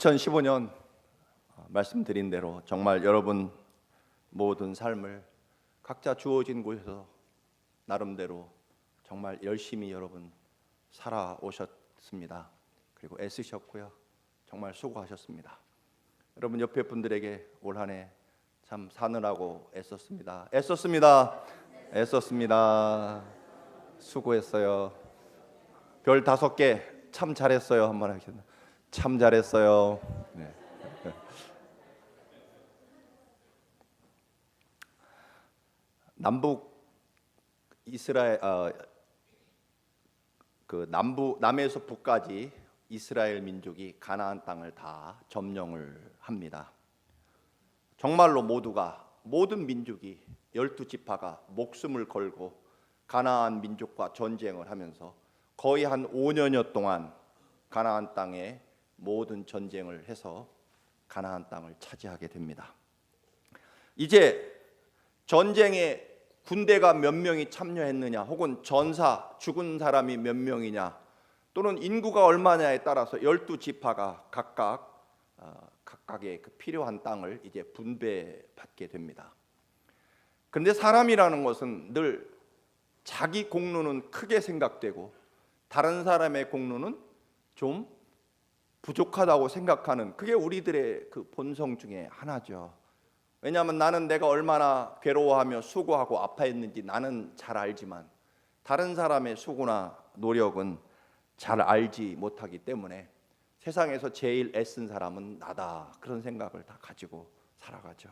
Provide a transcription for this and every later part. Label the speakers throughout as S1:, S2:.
S1: 2015년 말씀드린 대로 정말 여러분 모든 삶을 각자 주어진 곳에서 나름대로 정말 열심히 여러분 살아오셨습니다. 그리고 애쓰셨고요. 정말 수고하셨습니다. 여러분 옆에 분들에게 올 한 해 참 사느라고 애썼습니다. 애썼습니다. 수고했어요. 별 5개 참 잘했어요. 한번 하겠습니다. 참 잘했어요. 네. 남북 이스라엘 남에서 북까지 이스라엘 민족이 가나안 땅을 다 점령을 합니다. 정말로 모든 민족이 12지파가 목숨을 걸고 가나안 민족과 전쟁을 하면서 거의 한 5년여 동안 가나안 땅에 모든 전쟁을 해서 가나안 땅을 차지하게 됩니다. 이제 전쟁에 군대가 몇 명이 참여했느냐, 혹은 전사 죽은 사람이 몇 명이냐, 또는 인구가 얼마냐에 따라서 12지파가 각각의 그 필요한 땅을 이제 분배받게 됩니다. 그런데 사람이라는 것은 늘 자기 공로는 크게 생각되고 다른 사람의 공로는 좀 부족하다고 생각하는, 그게 우리들의 그 본성 중에 하나죠. 왜냐하면 나는 내가 얼마나 괴로워하며 수고하고 아파했는지 나는 잘 알지만 다른 사람의 수고나 노력은 잘 알지 못하기 때문에 세상에서 제일 애쓴 사람은 나다, 그런 생각을 다 가지고 살아가죠.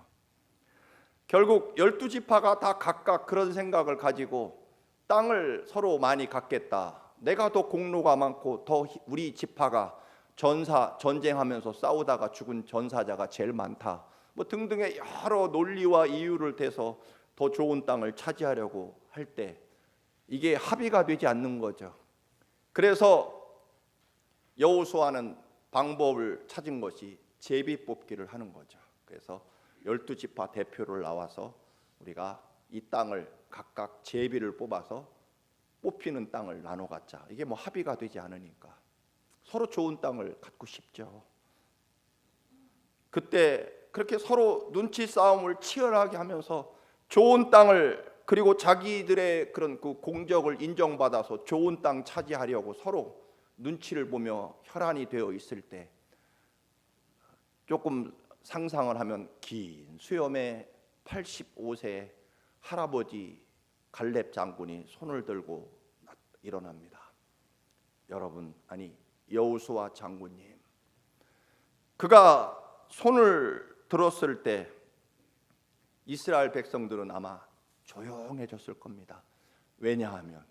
S1: 결국 12지파가 다 각각 그런 생각을 가지고 땅을 서로 많이 갖겠다, 내가 더 공로가 많고 더 우리 지파가 전쟁하면서 싸우다가 죽은 전사자가 제일 많다, 뭐 등등의 여러 논리와 이유를 대서 더 좋은 땅을 차지하려고 할 때 이게 합의가 되지 않는 거죠. 그래서 여호수아는 방법을 찾은 것이 제비 뽑기를 하는 거죠. 그래서 12지파 대표를 나와서 우리가 이 땅을 각각 제비를 뽑아서 뽑히는 땅을 나눠 갖자. 이게 뭐 합의가 되지 않으니까 서로 좋은 땅을 갖고 싶죠. 그때 그렇게 서로 눈치 싸움을 치열하게 하면서 좋은 땅을, 그리고 자기들의 그런 그 공적을 인정받아서 좋은 땅 차지하려고 서로 눈치를 보며 혈안이 되어 있을 때, 조금 상상을 하면 긴 수염의 85세 할아버지 갈렙 장군이 손을 들고 일어납니다. 여러분, 아니 여호수아 장군님, 그가 손을 들었을 때 이스라엘 백성들은 아마 조용해졌을 겁니다. 왜냐하면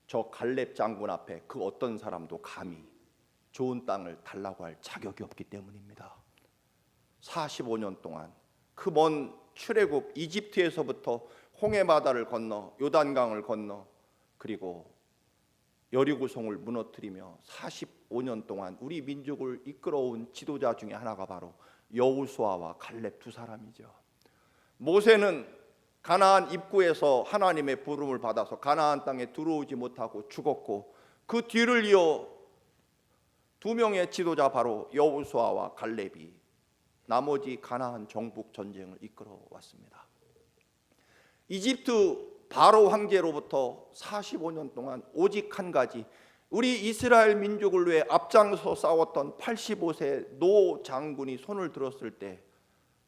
S1: 저 갈렙 장군 앞에 그 어떤 사람도 감히 좋은 땅을 달라고 할 자격이 없기 때문입니다. 45년 동안 그 먼 출애굽 이집트에서부터 홍해바다를 건너 요단강을 건너 그리고 여리고성을 무너뜨리며 45년 동안 우리 민족을 이끌어온 지도자 중에 하나가 바로 여호수아와 갈렙 두 사람이죠. 모세는 가나안 입구에서 하나님의 부름을 받아서 가나안 땅에 들어오지 못하고 죽었고, 그 뒤를 이어 두 명의 지도자 바로 여호수아와 갈렙이 나머지 가나안 정복 전쟁을 이끌어 왔습니다. 이집트 바로 황제로부터 45년 동안 오직 한 가지, 우리 이스라엘 민족을 위해 앞장서 싸웠던 85세 노 장군이 손을 들었을 때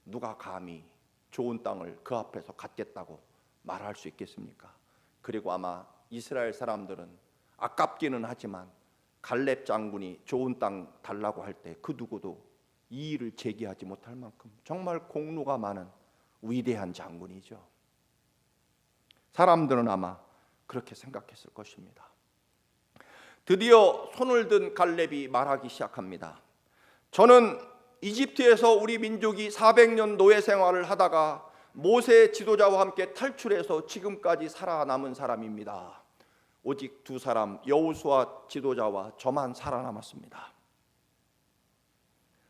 S1: 누가 감히 좋은 땅을 그 앞에서 갖겠다고 말할 수 있겠습니까? 그리고 아마 이스라엘 사람들은 아깝기는 하지만 갈렙 장군이 좋은 땅 달라고 할 때 그 누구도 이의를 제기하지 못할 만큼 정말 공로가 많은 위대한 장군이죠. 사람들은 아마 그렇게 생각했을 것입니다. 드디어 손을 든 갈렙이 말하기 시작합니다. 저는 이집트에서 우리 민족이 400년 노예 생활을 하다가 모세 지도자와 함께 탈출해서 지금까지 살아남은 사람입니다. 오직 두 사람, 여호수아 지도자와 저만 살아남았습니다.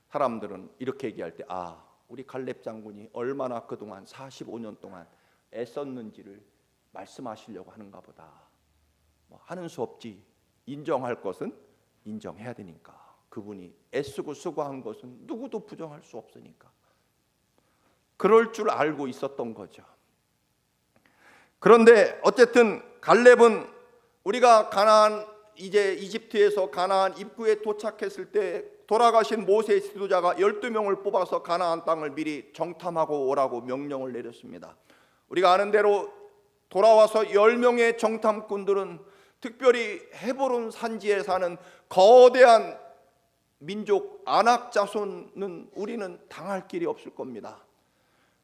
S1: 사람들은 이렇게 얘기할 때, 우리 갈렙 장군이 얼마나 그동안 45년 동안 애썼는지를 말씀하시려고 하는가 보다. 하는 수 없지. 인정할 것은 인정해야 되니까. 그분이 애쓰고 수고한 것은 누구도 부정할 수 없으니까 그럴 줄 알고 있었던 거죠. 그런데 어쨌든 갈렙은 우리가 가나안, 이제 이집트에서 가나안 입구에 도착했을 때 돌아가신 모세 지도자가 12명을 뽑아서 가나안 땅을 미리 정탐하고 오라고 명령을 내렸습니다. 우리가 아는 대로 돌아와서 10명의 정탐꾼들은 특별히 헤브론 산지에 사는 거대한 민족 아낙 자손은 우리는 당할 길이 없을 겁니다.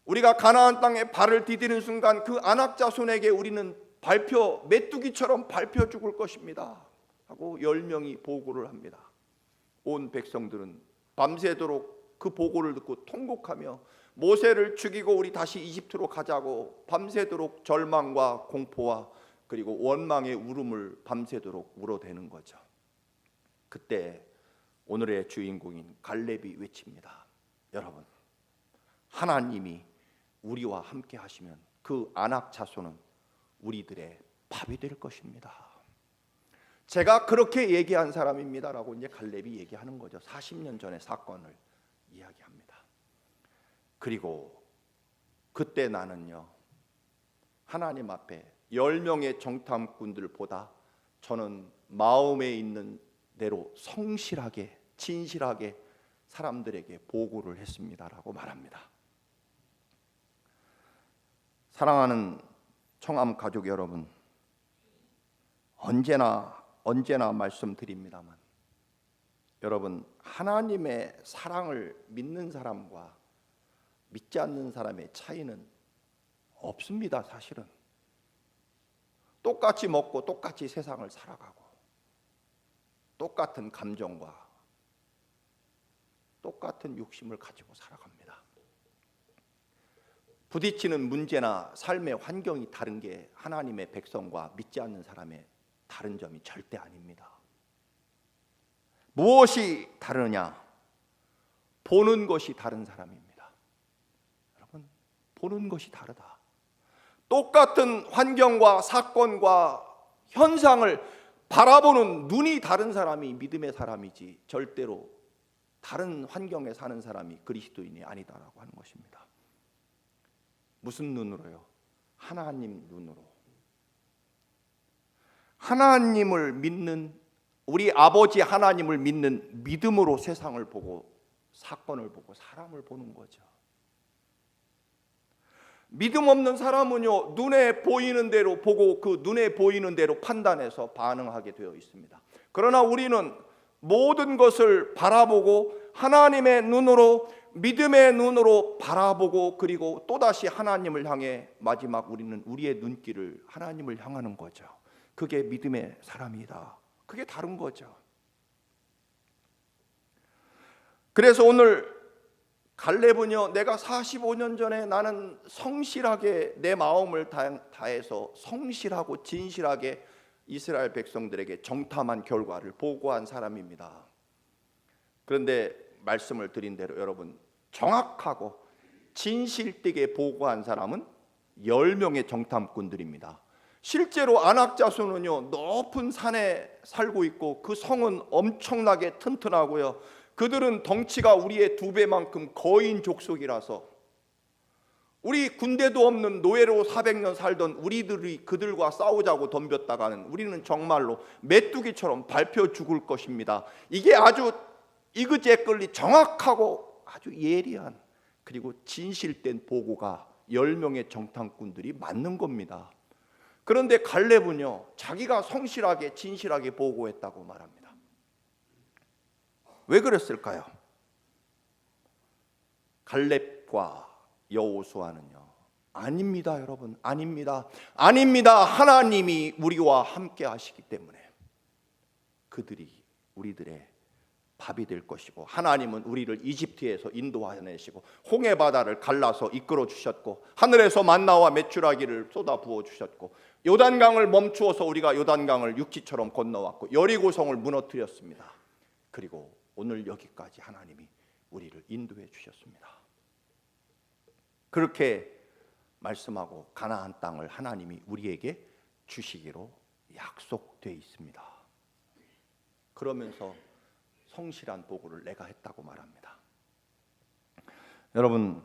S1: 우리가 가나안 땅에 발을 디디는 순간 그 아낙 자손에게 우리는 메뚜기처럼 밟혀 죽을 것입니다 하고 10명이 보고를 합니다. 온 백성들은 밤새도록 그 보고를 듣고 통곡하며 모세를 죽이고 우리 다시 이집트로 가자고 밤새도록 절망과 공포와 그리고 원망의 울음을 밤새도록 울어대는 거죠. 그때 오늘의 주인공인 갈렙이 외칩니다. 여러분, 하나님이 우리와 함께 하시면 그 아낙 자손은 우리들의 밥이 될 것입니다. 제가 그렇게 얘기한 사람입니다라고 이제 갈렙이 얘기하는 거죠. 40년 전의 사건을 이야기합니다. 그리고 그때 나는요, 하나님 앞에 10명의 정탐꾼들보다 저는 마음에 있는 대로 성실하게 진실하게 사람들에게 보고를 했습니다라고 말합니다. 사랑하는 청암 가족 여러분, 언제나 말씀드립니다만 여러분, 하나님의 사랑을 믿는 사람과 믿지 않는 사람의 차이는 없습니다. 사실은 똑같이 먹고 똑같이 세상을 살아가고 똑같은 감정과 똑같은 욕심을 가지고 살아갑니다. 부딪히는 문제나 삶의 환경이 다른 게 하나님의 백성과 믿지 않는 사람의 다른 점이 절대 아닙니다. 무엇이 다르냐? 보는 것이 다른 사람입니다. 여러분, 보는 것이 다르다. 똑같은 환경과 사건과 현상을 바라보는 눈이 다른 사람이 믿음의 사람이지 절대로 다른 환경에 사는 사람이 그리스도인이 아니다라고 하는 것입니다. 무슨 눈으로요? 하나님 눈으로. 하나님을 믿는, 우리 아버지 하나님을 믿는 믿음으로 세상을 보고 사건을 보고 사람을 보는 거죠. 믿음 없는 사람은요, 눈에 보이는 대로 보고 그 눈에 보이는 대로 판단해서 반응하게 되어 있습니다. 그러나 우리는 모든 것을 바라보고 하나님의 눈으로, 믿음의 눈으로 바라보고 그리고 또다시 하나님을 향해 마지막 우리는 우리의 눈길을 하나님을 향하는 거죠. 그게 믿음의 사람이다. 그게 다른 거죠. 그래서 오늘 갈렙은요, 내가 45년 전에 나는 성실하게 내 마음을 다해서 성실하고 진실하게 이스라엘 백성들에게 정탐한 결과를 보고한 사람입니다. 그런데 말씀을 드린 대로 여러분, 정확하고 진실되게 보고한 사람은 10명의 정탐꾼들입니다. 실제로 아낙 자손은요, 높은 산에 살고 있고 그 성은 엄청나게 튼튼하고요, 그들은 덩치가 우리의 2배만큼 거인 족속이라서 우리 군대도 없는 노예로 400년 살던 우리들이 그들과 싸우자고 덤볐다가는 우리는 정말로 메뚜기처럼 밟혀 죽을 것입니다. 이게 아주 이그제글리 정확하고 아주 예리한 그리고 진실된 보고가 10명의 정탐꾼들이 맞는 겁니다. 그런데 갈렙은요, 자기가 성실하게 진실하게 보고했다고 말합니다. 왜 그랬을까요? 갈렙과 여호수아는요, 아닙니다 여러분, 아닙니다. 하나님이 우리와 함께 하시기 때문에 그들이 우리들의 밥이 될 것이고, 하나님은 우리를 이집트에서 인도하내시고 홍해 바다를 갈라서 이끌어 주셨고, 하늘에서 만나와 메추라기를 쏟아 부어 주셨고, 요단강을 멈추어서 우리가 요단강을 육지처럼 건너왔고, 여리고성을 무너뜨렸습니다. 그리고 오늘 여기까지 하나님이 우리를 인도해 주셨습니다. 그렇게 말씀하고 가나안 땅을 하나님이 우리에게 주시기로 약속되어 있습니다. 그러면서 성실한 보고를 내가 했다고 말합니다. 여러분,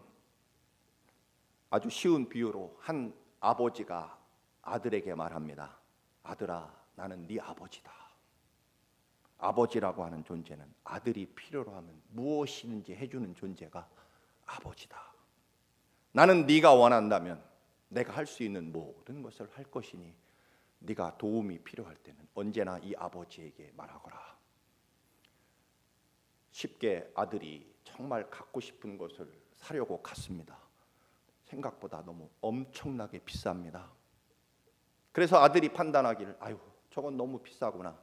S1: 아주 쉬운 비유로 한 아버지가 아들에게 말합니다. 아들아, 나는 네 아버지다. 아버지라고 하는 존재는 아들이 필요로 하면 무엇이든지 해주는 존재가 아버지다. 나는 네가 원한다면 내가 할 수 있는 모든 것을 할 것이니 네가 도움이 필요할 때는 언제나 이 아버지에게 말하거라. 쉽게 아들이 정말 갖고 싶은 것을 사려고 갔습니다. 생각보다 너무 엄청나게 비쌉니다. 그래서 아들이 판단하기를 아유, 저건 너무 비싸구나.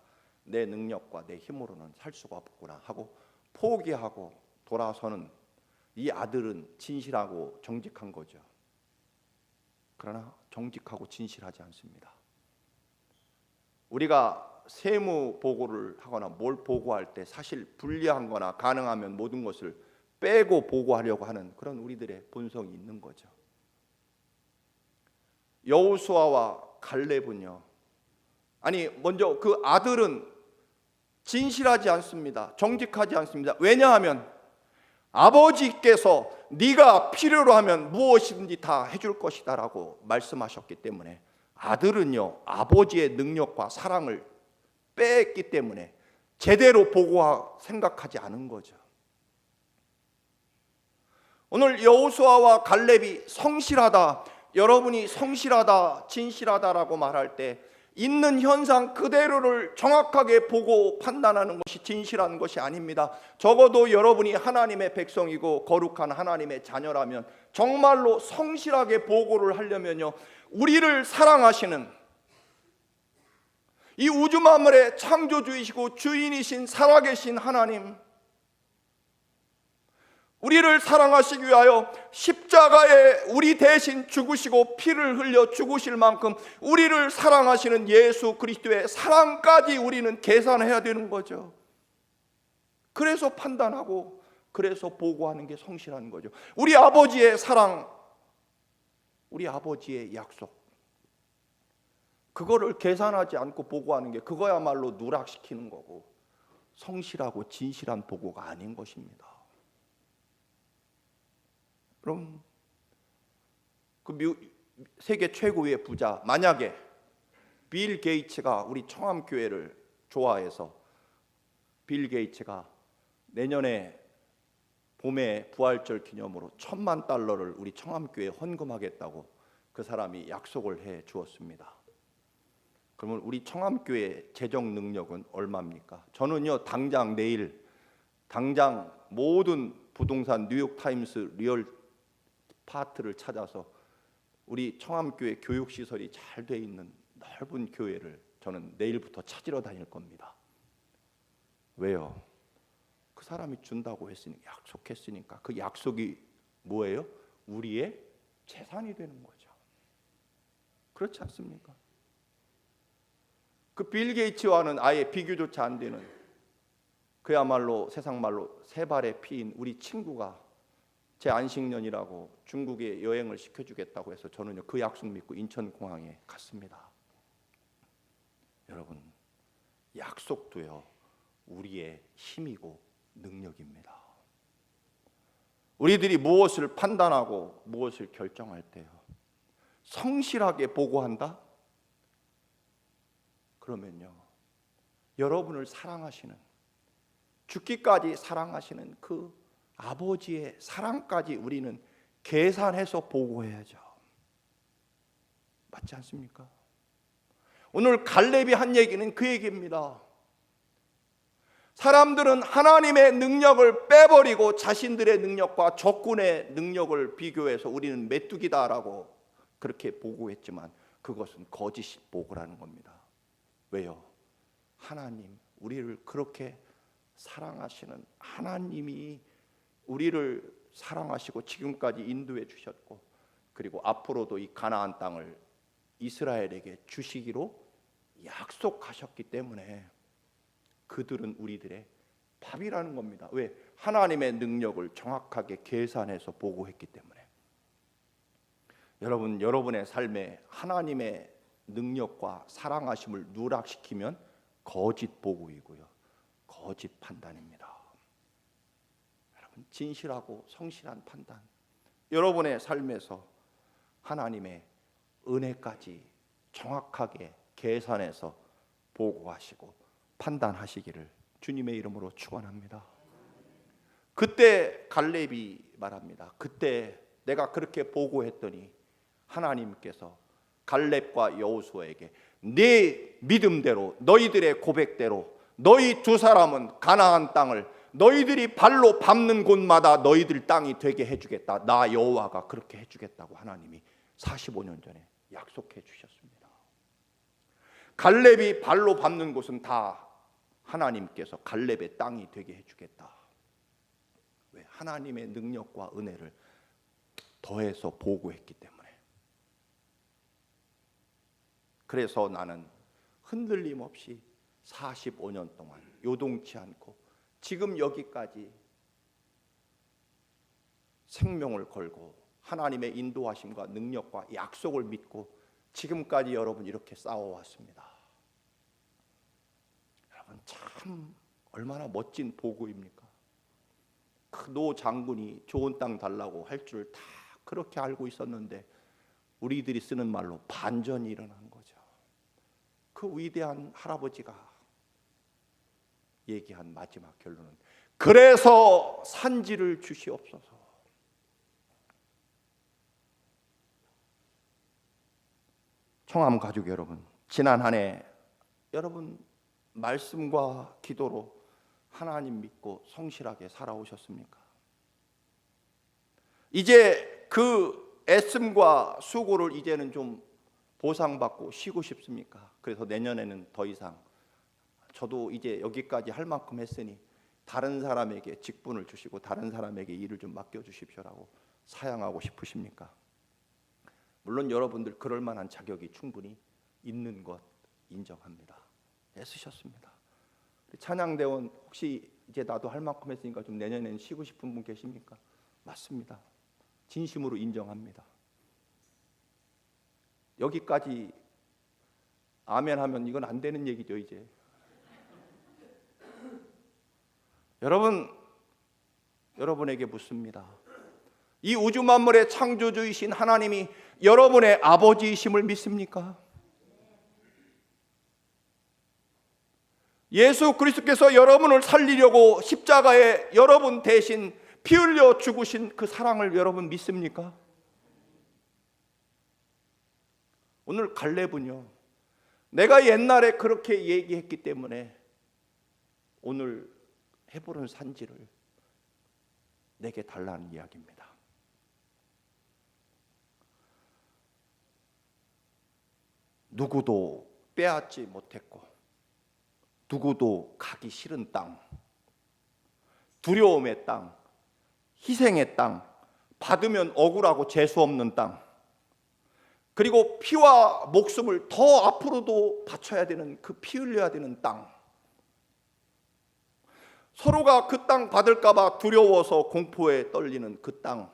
S1: 내 능력과 내 힘으로는 살 수가 없구나 하고 포기하고 돌아서는 이 아들은 진실하고 정직한 거죠. 그러나 정직하고 진실하지 않습니다. 우리가 세무 보고를 하거나 뭘 보고할 때 사실 불리한 거나 가능하면 모든 것을 빼고 보고하려고 하는 그런 우리들의 본성이 있는 거죠. 여호수아와 갈렙은요, 아니 먼저 그 아들은 진실하지 않습니다. 정직하지 않습니다. 왜냐하면 아버지께서 네가 필요로 하면 무엇이든지 다 해줄 것이다 라고 말씀하셨기 때문에 아들은요, 아버지의 능력과 사랑을 뺐기 때문에 제대로 보고 생각하지 않은 거죠. 오늘 여호수아와 갈렙이 성실하다, 여러분이 성실하다, 진실하다라고 말할 때 있는 현상 그대로를 정확하게 보고 판단하는 것이 진실한 것이 아닙니다. 적어도 여러분이 하나님의 백성이고 거룩한 하나님의 자녀라면 정말로 성실하게 보고를 하려면요, 우리를 사랑하시는 이 우주 만물의 창조주이시고 주인이신 살아계신 하나님, 우리를 사랑하시기 위하여 십자가에 우리 대신 죽으시고 피를 흘려 죽으실 만큼 우리를 사랑하시는 예수 그리스도의 사랑까지 우리는 계산해야 되는 거죠. 그래서 판단하고 그래서 보고하는 게 성실한 거죠. 우리 아버지의 사랑, 우리 아버지의 약속, 그거를 계산하지 않고 보고하는 게 그거야말로 누락시키는 거고 성실하고 진실한 보고가 아닌 것입니다. 그럼 그 세계 최고의 부자, 만약에 빌 게이츠가 우리 청암교회를 좋아해서 빌 게이츠가 내년에 봄에 부활절 기념으로 $10,000,000를 우리 청암교회에 헌금하겠다고 그 사람이 약속을 해 주었습니다. 그러면 우리 청암교회 재정 능력은 얼마입니까? 저는요, 당장 내일 당장 모든 부동산 뉴욕타임스 리얼 파트를 찾아서 우리 청암교회 교육시설이 잘 돼 있는 넓은 교회를 저는 내일부터 찾으러 다닐 겁니다. 왜요? 그 사람이 준다고 했으니까, 약속했으니까. 그 약속이 뭐예요? 우리의 재산이 되는 거죠. 그렇지 않습니까? 그 빌 게이츠와는 아예 비교조차 안 되는, 그야말로 세상 말로 세 발의 피인 우리 친구가 제 안식년이라고 중국에 여행을 시켜주겠다고 해서 저는요, 그 약속 믿고 인천공항에 갔습니다. 여러분, 약속도요, 우리의 힘이고 능력입니다. 우리들이 무엇을 판단하고 무엇을 결정할 때요, 성실하게 보고한다? 그러면요, 여러분을 사랑하시는, 죽기까지 사랑하시는 그 아버지의 사랑까지 우리는 계산해서 보고해야죠. 맞지 않습니까? 오늘 갈렙이 한 얘기는 그 얘기입니다. 사람들은 하나님의 능력을 빼버리고 자신들의 능력과 적군의 능력을 비교해서 우리는 메뚜기다라고 그렇게 보고했지만 그것은 거짓 보고라는 겁니다. 왜요? 하나님, 우리를 그렇게 사랑하시는 하나님이 우리를 사랑하시고 지금까지 인도해 주셨고, 그리고 앞으로도 이 가나안 땅을 이스라엘에게 주시기로 약속하셨기 때문에 그들은 우리들의 밥이라는 겁니다. 왜? 하나님의 능력을 정확하게 계산해서 보고했기 때문에. 여러분, 여러분의 삶에 하나님의 능력과 사랑하심을 누락시키면 거짓 보고이고요, 거짓 판단입니다. 여러분, 진실하고 성실한 판단, 여러분의 삶에서 하나님의 은혜까지 정확하게 계산해서 보고하시고 판단하시기를 주님의 이름으로 축원합니다. 그때 갈렙이 말합니다. 그때 내가 그렇게 보고했더니 하나님께서 갈렙과 여호수아에게 네 믿음대로, 너희들의 고백대로 너희 두 사람은 가나안 땅을 너희들이 발로 밟는 곳마다 너희들 땅이 되게 해주겠다. 나 여호와가 그렇게 해주겠다고 하나님이 45년 전에 약속해 주셨습니다. 갈렙이 발로 밟는 곳은 다 하나님께서 갈렙의 땅이 되게 해주겠다. 왜? 하나님의 능력과 은혜를 더해서 보고했기 때문에. 그래서 나는 흔들림 없이 45년 동안 요동치 않고 지금 여기까지 생명을 걸고 하나님의 인도하심과 능력과 약속을 믿고 지금까지 여러분 이렇게 싸워왔습니다. 여러분, 참 얼마나 멋진 보고입니까? 그 노 장군이 좋은 땅 달라고 할 줄 다 그렇게 알고 있었는데 우리들이 쓰는 말로 반전이 일어난 거죠. 그 위대한 할아버지가 얘기한 마지막 결론은 그래서 산지를 주시옵소서. 청암 가족 여러분, 지난 한 해 여러분 말씀과 기도로 하나님 믿고 성실하게 살아오셨습니까? 이제 그 애씀과 수고를 이제는 좀 보상받고 쉬고 싶습니까? 그래서 내년에는 더 이상 저도 이제 여기까지 할 만큼 했으니 다른 사람에게 직분을 주시고 다른 사람에게 일을 좀 맡겨주십시오라고 사양하고 싶으십니까? 물론 여러분들 그럴 만한 자격이 충분히 있는 것 인정합니다. 애쓰셨습니다. 찬양대원 혹시 이제 나도 할 만큼 했으니까 좀 내년에는 쉬고 싶은 분 계십니까? 맞습니다. 진심으로 인정합니다. 여기까지 아멘 하면 이건 안 되는 얘기죠. 이제 여러분에게 묻습니다. 이 우주 만물의 창조주이신 하나님이 여러분의 아버지이심을 믿습니까? 예수 그리스도께서 여러분을 살리려고 십자가에 여러분 대신 피 흘려 죽으신 그 사랑을 여러분 믿습니까? 오늘 갈렙은요, 내가 옛날에 그렇게 얘기했기 때문에 오늘 헤브론 산지를 내게 달라는 이야기입니다. 누구도 빼앗지 못했고 누구도 가기 싫은 땅, 두려움의 땅, 희생의 땅, 받으면 억울하고 재수없는 땅, 그리고 피와 목숨을 더 앞으로도 바쳐야 되는 그 피 흘려야 되는 땅, 서로가 그 땅 받을까 봐 두려워서 공포에 떨리는 그 땅,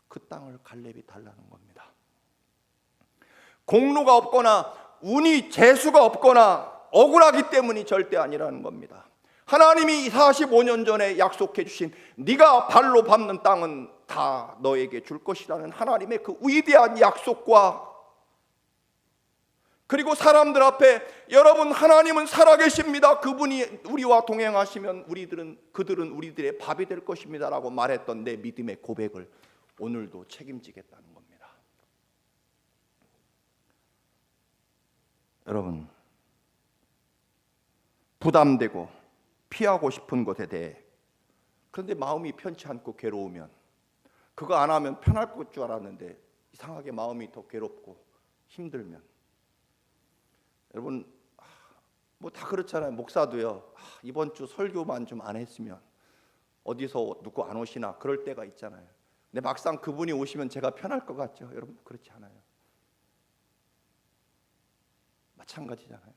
S1: 그 땅을 갈렙이 달라는 겁니다. 공로가 없거나 운이 재수가 없거나 억울하기 때문이 절대 아니라는 겁니다. 하나님이 45년 전에 약속해 주신 네가 발로 밟는 땅은 다 너에게 줄 것이라는 하나님의 그 위대한 약속과, 그리고 사람들 앞에 여러분 하나님은 살아계십니다. 그분이 우리와 동행하시면 그들은 우리들의 밥이 될 것입니다 라고 말했던 내 믿음의 고백을 오늘도 책임지겠다는 겁니다. 여러분, 부담되고 피하고 싶은 것에 대해, 그런데 마음이 편치 않고 괴로우면, 그거 안 하면 편할 것 줄 알았는데 이상하게 마음이 더 괴롭고 힘들면, 여러분 뭐 다 그렇잖아요. 목사도요, 이번 주 설교만 좀 안 했으면 어디서 누구 안 오시나 그럴 때가 있잖아요. 근데 막상 그분이 오시면 제가 편할 것 같죠? 여러분 그렇지 않아요? 마찬가지잖아요.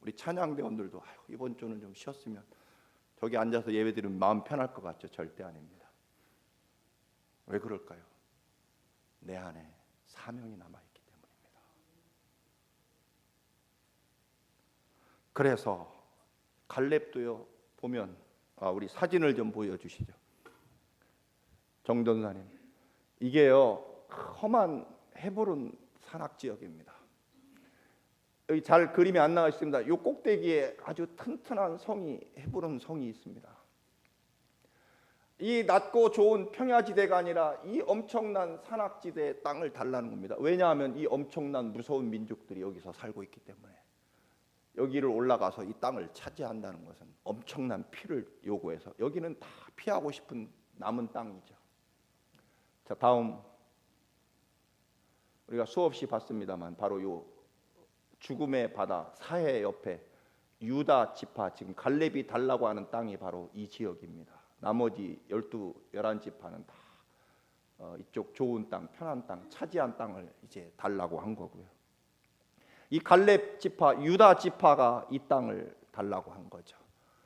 S1: 우리 찬양대원들도 이번 주는 좀 쉬었으면 저기 앉아서 예배 드리면 마음 편할 것 같죠? 절대 아닙니다. 왜 그럴까요? 내 안에 사명이 남아있기 때문입니다. 그래서 갈렙도요 보면 우리 사진을 좀 보여주시죠. 정전사님, 이게요 험한 헤브론 산악 지역입니다. 여기 잘 그림이 안 나와 있습니다. 이 꼭대기에 아주 튼튼한 성이, 헤브론 성이 있습니다. 이 낮고 좋은 평야지대가 아니라 이 엄청난 산악지대의 땅을 달라는 겁니다. 왜냐하면 이 엄청난 무서운 민족들이 여기서 살고 있기 때문에. 여기를 올라가서 이 땅을 차지한다는 것은 엄청난 피를 요구해서, 여기는 다 피하고 싶은 남은 땅이죠. 자, 다음 우리가 수없이 봤습니다만 바로 요 죽음의 바다 사해 옆에 유다 지파, 지금 갈렙이 달라고 하는 땅이 바로 이 지역입니다. 나머지 11지파는 다 이쪽 좋은 땅, 편한 땅, 차지한 땅을 이제 달라고 한 거고요. 이 갈렙 지파, 유다 지파가 이 땅을 달라고 한 거죠.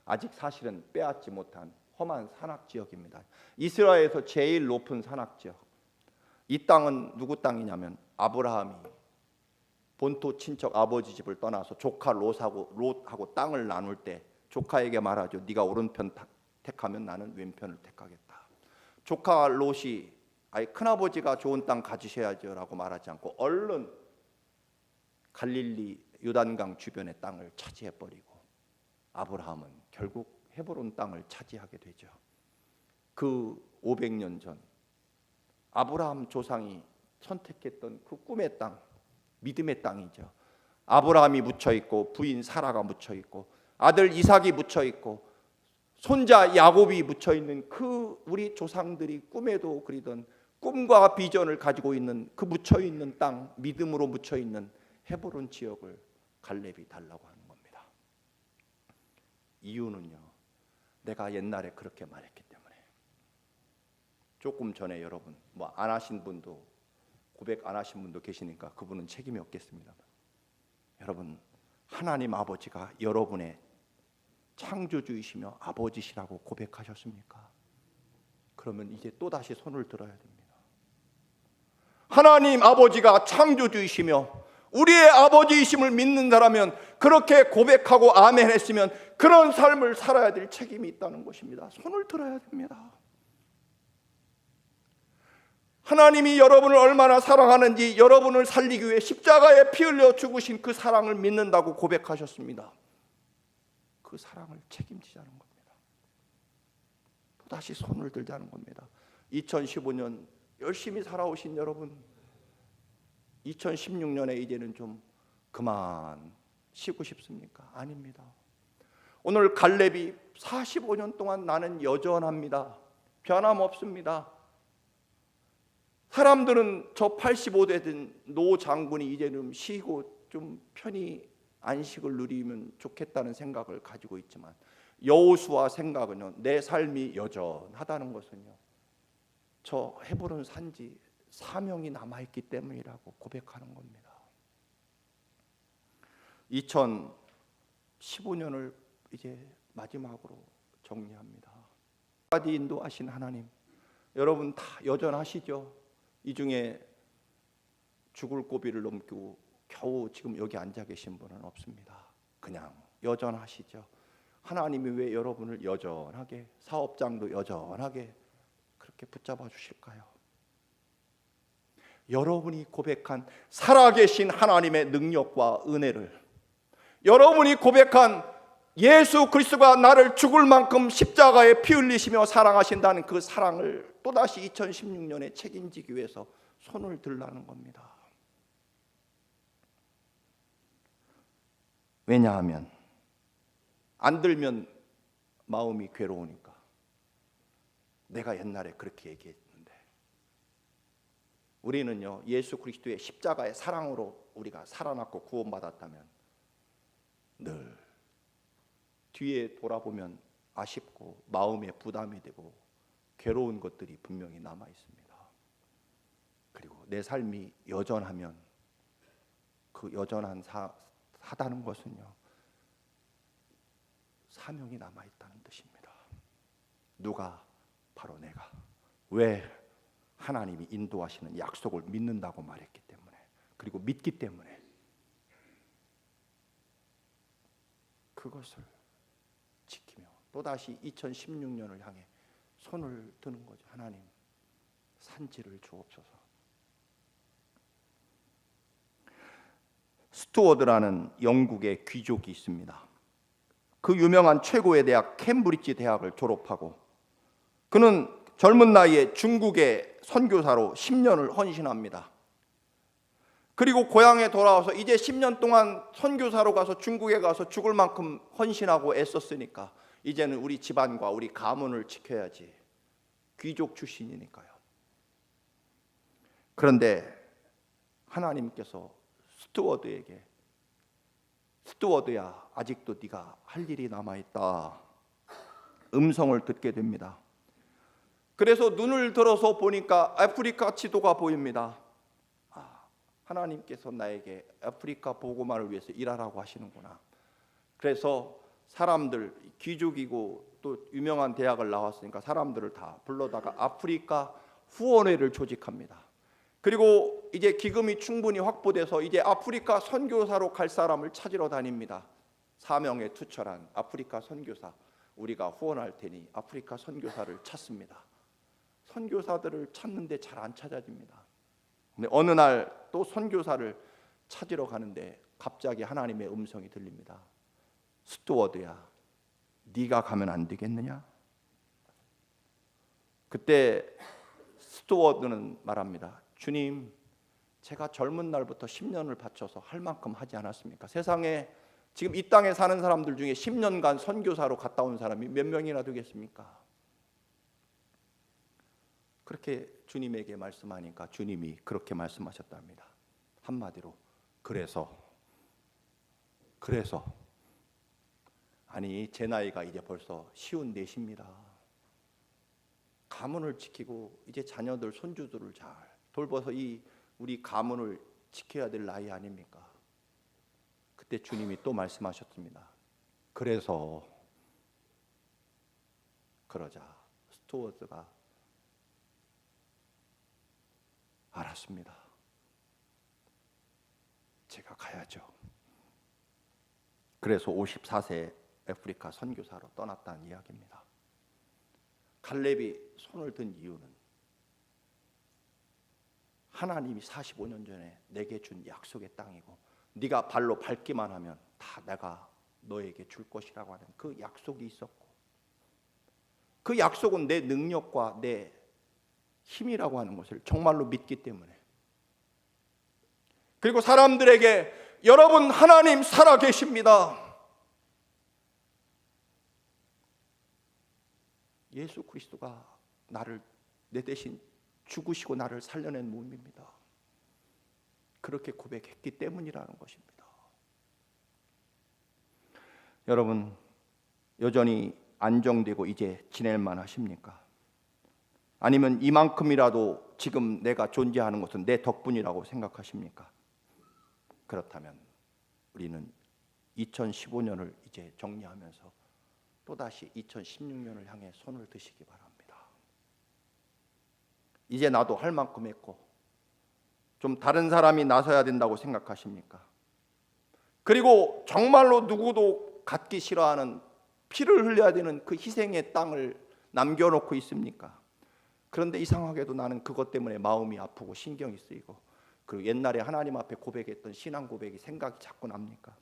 S1: 아직 사실은 빼앗지 못한 험한 산악 지역입니다. 이스라엘에서 제일 높은 산악 지역. 이 땅은 누구 땅이냐면 아브라함이 본토 친척 아버지 집을 떠나서 조카 롯하고 땅을 나눌 때 조카에게 말하죠. 네가 오른편 택하면 나는 왼편을 택하겠다. 조카 롯이 큰아버지가 좋은 땅 가지셔야죠 라고 말하지 않고 얼른 갈릴리 요단강 주변의 땅을 차지해버리고 아브라함은 결국 헤브론 땅을 차지하게 되죠. 그 500년 전 아브라함 조상이 선택했던 그 꿈의 땅, 믿음의 땅이죠. 아브라함이 묻혀있고 부인 사라가 묻혀있고 아들 이삭이 묻혀있고 손자 야곱이 묻혀있는 그 우리 조상들이 꿈에도 그리던 꿈과 비전을 가지고 있는 그 묻혀있는 땅, 믿음으로 묻혀있는 헤브론 지역을 갈렙이 달라고 하는 겁니다. 이유는요, 내가 옛날에 그렇게 말했기 때문에. 조금 전에 여러분 안 하신 분도, 고백 안 하신 분도 계시니까 그분은 책임이 없겠습니다. 여러분, 하나님 아버지가 여러분의 창조주이시며 아버지시라고 고백하셨습니까? 그러면 이제 또다시 손을 들어야 됩니다. 하나님 아버지가 창조주이시며 우리의 아버지이심을 믿는다라면, 그렇게 고백하고 아멘 했으면 그런 삶을 살아야 될 책임이 있다는 것입니다. 손을 들어야 됩니다. 하나님이 여러분을 얼마나 사랑하는지, 여러분을 살리기 위해 십자가에 피 흘려 죽으신 그 사랑을 믿는다고 고백하셨습니다. 그 사랑을 책임지자는 겁니다. 또다시 손을 들자는 겁니다. 2015년 열심히 살아오신 여러분, 2016년에 이제는 좀 그만 쉬고 싶습니까? 아닙니다. 오늘 갈렙이 45년 동안 나는 여전합니다. 변함없습니다. 사람들은 저 85대 된 노 장군이 이제는 쉬고 좀 편히 안식을 누리면 좋겠다는 생각을 가지고 있지만, 여호수아 생각은요, 내 삶이 여전하다는 것은요, 저 헤브론 산지 사명이 남아있기 때문이라고 고백하는 겁니다. 2015년을 이제 마지막으로 정리합니다. 까지 인도하신 하나님, 여러분 다 여전하시죠? 이 중에 죽을 고비를 넘기고 겨우 지금 여기 앉아 계신 분은 없습니다. 그냥 여전하시죠. 하나님이 왜 여러분을 여전하게, 사업장도 여전하게 그렇게 붙잡아 주실까요? 여러분이 고백한 살아계신 하나님의 능력과 은혜를, 여러분이 고백한 예수 그리스도가 나를 죽을 만큼 십자가에 피 흘리시며 사랑하신다는 그 사랑을 또다시 2016년에 책임지기 위해서 손을 들라는 겁니다. 왜냐하면 안 들면 마음이 괴로우니까. 내가 옛날에 그렇게 얘기했는데, 우리는요, 예수 그리스도의 십자가의 사랑으로 우리가 살아났고 구원받았다면 늘 뒤에 돌아보면 아쉽고 마음에 부담이 되고 괴로운 것들이 분명히 남아 있습니다. 그리고 내 삶이 여전하면 그 여전한 하다는 것은요, 사명이 남아 있다는 뜻입니다. 누가? 바로 내가. 왜? 하나님이 인도하시는 약속을 믿는다고 말했기 때문에, 그리고 믿기 때문에 그것을 지키며 또다시 2016년을 향해 손을 드는 거죠. 하나님, 산지를 주옵소서. 스튜어드라는 영국의 귀족이 있습니다. 그 유명한 최고의 대학 캠브리지 대학을 졸업하고 그는 젊은 나이에 중국의 선교사로 10년을 헌신합니다. 그리고 고향에 돌아와서 이제 10년 동안 선교사로 가서 중국에 가서 죽을 만큼 헌신하고 애썼으니까 이제는 우리 집안과 우리 가문을 지켜야지. 귀족 출신이니까요. 그런데 하나님께서 스튜어드에게 스튜어드야, 아직도 네가 할 일이 남아있다 음성을 듣게 됩니다. 그래서 눈을 들어서 보니까 아프리카 지도가 보입니다. 하나님께서 나에게 아프리카 보고만을 위해서 일하라고 하시는구나. 그래서 사람들, 귀족이고 또 유명한 대학을 나왔으니까 사람들을 다 불러다가 아프리카 후원회를 조직합니다. 그리고 이제 기금이 충분히 확보돼서 이제 아프리카 선교사로 갈 사람을 찾으러 다닙니다. 사명에 투철한 아프리카 선교사, 우리가 후원할 테니 아프리카 선교사를 찾습니다. 선교사들을 찾는데 잘 안 찾아집니다. 근데 어느 날 또 선교사를 찾으러 가는데 갑자기 하나님의 음성이 들립니다. 스튜어드야, 네가 가면 안 되겠느냐? 그때 스튜어드는 말합니다. 주님, 제가 젊은 날부터 10년을 바쳐서 할 만큼 하지 않았습니까? 세상에 지금 이 땅에 사는 사람들 중에 10년간 선교사로 갔다 온 사람이 몇 명이나 되겠습니까? 그렇게 주님에게 말씀하니까 주님이 그렇게 말씀하셨답니다. 한마디로 그래서 아니 제 나이가 이제 벌써 54입니다. 가문을 지키고 이제 자녀들 손주들을 잘 돌봐서 이 우리 가문을 지켜야 될 나이 아닙니까? 그때 주님이 또 말씀하셨습니다. 그래서 그러자 스튜어드가 알았습니다. 제가 가야죠. 그래서 54세 아프리카 선교사로 떠났다는 이야기입니다. 갈렙이 손을 든 이유는 하나님이 45년 전에 내게 준 약속의 땅이고 네가 발로 밟기만 하면 다 내가 너에게 줄 것이라고 하는 그 약속이 있었고 그 약속은 내 능력과 내 힘이라고 하는 것을 정말로 믿기 때문에 그리고 사람들에게 여러분 하나님 살아계십니다. 예수 그리스도가 나를 내 대신 죽으시고 나를 살려낸 몸입니다. 그렇게 고백했기 때문이라는 것입니다. 여러분 여전히 안정되고 이제 지낼만 하십니까? 아니면 이만큼이라도 지금 내가 존재하는 것은 내 덕분이라고 생각하십니까? 그렇다면 우리는 2015년을 이제 정리하면서 또다시 2016년을 향해 손을 드시기 바랍니다. 이제 나도 할 만큼 했고 좀 다른 사람이 나서야 된다고 생각하십니까? 그리고 정말로 누구도 갖기 싫어하는 피를 흘려야 되는 그 희생의 땅을 남겨놓고 있습니까? 그런데 이상하게도 나는 그것 때문에 마음이 아프고 신경이 쓰이고 그리고 옛날에 하나님 앞에 고백했던 신앙 고백이 생각이 자꾸 납니까?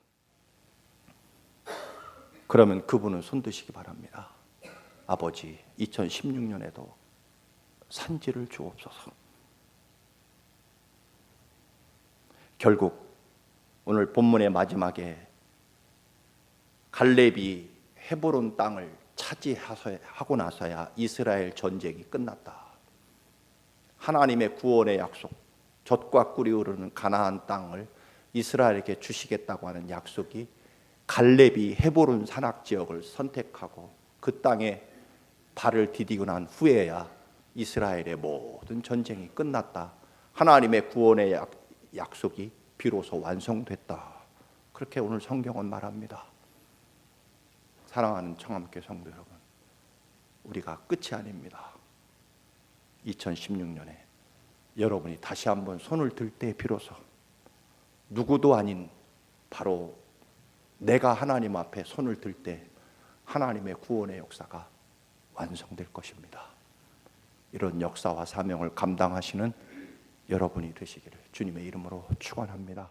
S1: 그러면 그분은 손 드시기 바랍니다. 아버지 2016년에도 산지를 주옵소서. 결국 오늘 본문의 마지막에 갈렙이 헤브론 땅을 차지하고 나서야 이스라엘 전쟁이 끝났다. 하나님의 구원의 약속, 젖과 꿀이 흐르는 가나안 땅을 이스라엘에게 주시겠다고 하는 약속이 갈렙이 헤브론 산악 지역을 선택하고 그 땅에 발을 디디고 난 후에야 이스라엘의 모든 전쟁이 끝났다. 하나님의 구원의 약속이 비로소 완성됐다. 그렇게 오늘 성경은 말합니다. 사랑하는 청함교회 성도 여러분, 우리가 끝이 아닙니다. 2016년에 여러분이 다시 한번 손을 들 때 비로소 누구도 아닌 바로 내가 하나님 앞에 손을 들 때 하나님의 구원의 역사가 완성될 것입니다. 이런 역사와 사명을 감당하시는 여러분이 되시기를 주님의 이름으로 축원합니다.